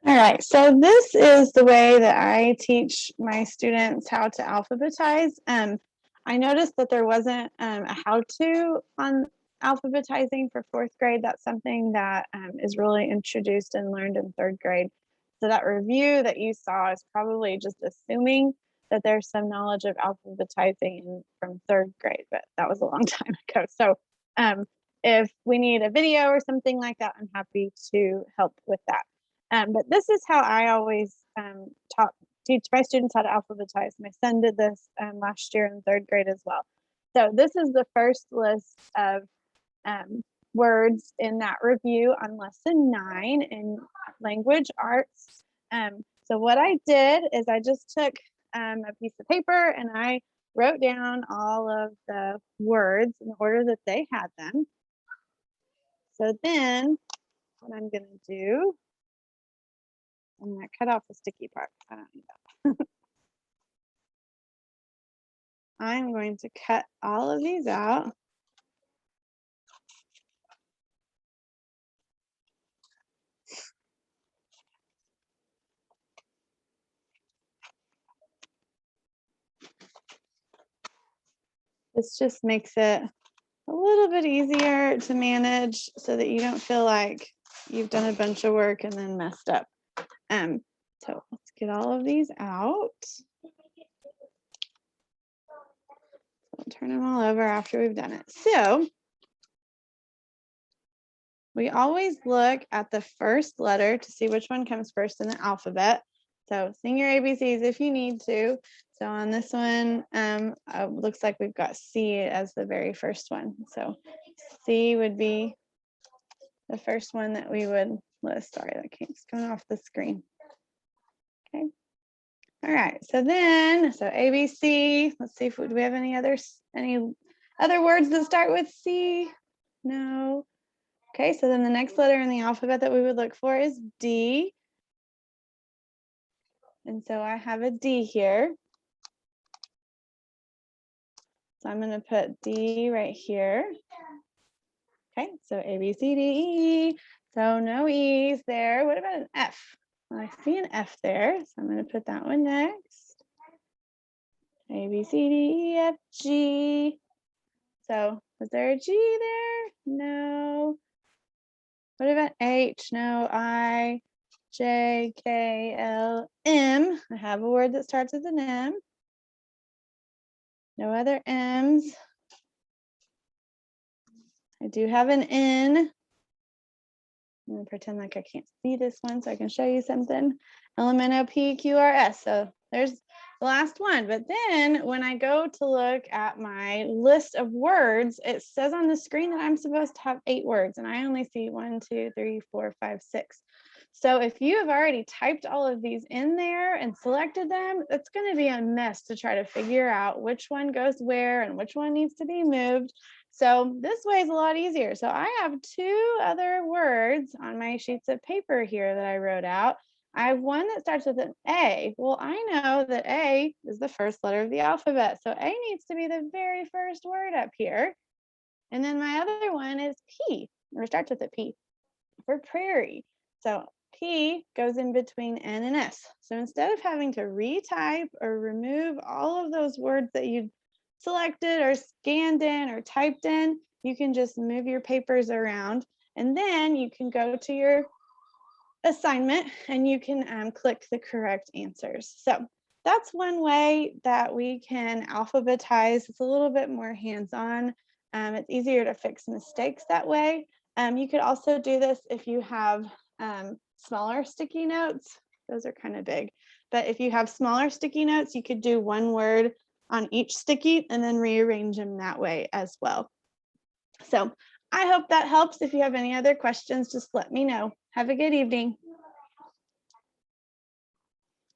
All right, so this is the way that I teach my students how to alphabetize. I noticed that there wasn't a how-to on alphabetizing for 4th grade. That's something that is really introduced and learned in 3rd grade. So that review that you saw is probably just assuming that there's some knowledge of alphabetizing from 3rd grade, but that was a long time ago. So if we need a video or something like that, I'm happy to help with that. But this is how I always teach my students how to alphabetize. My son did this last year in 3rd grade as well. So this is the first list of words in that review on lesson 9 in language arts. So what I did is I just took a piece of paper and I wrote down all of the words in the order that they had them. So then what I'm going to do, I'm going to cut off the sticky part. I don't need that. I'm going to cut all of these out. This just makes it a little bit easier to manage so that you don't feel like you've done a bunch of work and then messed up. So let's get all of these out. We'll turn them all over after we've done it. So we always look at the first letter to see which one comes first in the alphabet. So sing your ABCs if you need to. So on this one, looks like we've got C as the very first one. So C would be the first one that we would list. Sorry, that keeps going off the screen. Okay. All right. So ABC. Let's see if do we have any other words that start with C? No. Okay. So then the next letter in the alphabet that we would look for is D. And so I have a D here. So I'm going to put D right here. Okay, so A, B, C, D, E. So no E's there. What about an F? Well, I see an F there, so I'm going to put that one next. A, B, C, D, E, F, G. So was there a G there? No. What about H? No. I, J, K, L, M. I have a word that starts with an M. No other M's. I do have an N. I'm going to pretend like I can't see this one so I can show you something. LMNOP, So there's the last one. But then when I go to look at my list of words, it says on the screen that I'm supposed to have 8 words. And I only see 1, 2, 3, 4, 5, 6. So if you have already typed all of these in there and selected them, it's going to be a mess to try to figure out which one goes where and which one needs to be moved. So this way is a lot easier. So I have 2 other words on my sheets of paper here that I wrote out. I have one that starts with an A. Well, I know that A is the first letter of the alphabet. So A needs to be the very first word up here. And then my other one is P, or starts with a P for prairie. So P goes in between N and S. So instead of having to retype or remove all of those words that you selected or scanned in or typed in, you can just move your papers around, and then you can go to your assignment and you can click the correct answers. So that's one way that we can alphabetize. It's a little bit more hands-on. It's easier to fix mistakes that way. You could also do this if you have smaller sticky notes. Those are kind of big, but if you have smaller sticky notes, you could do one word on each sticky and then rearrange them that way as well. So I hope that helps. If you have any other questions, just let me know. Have a good evening.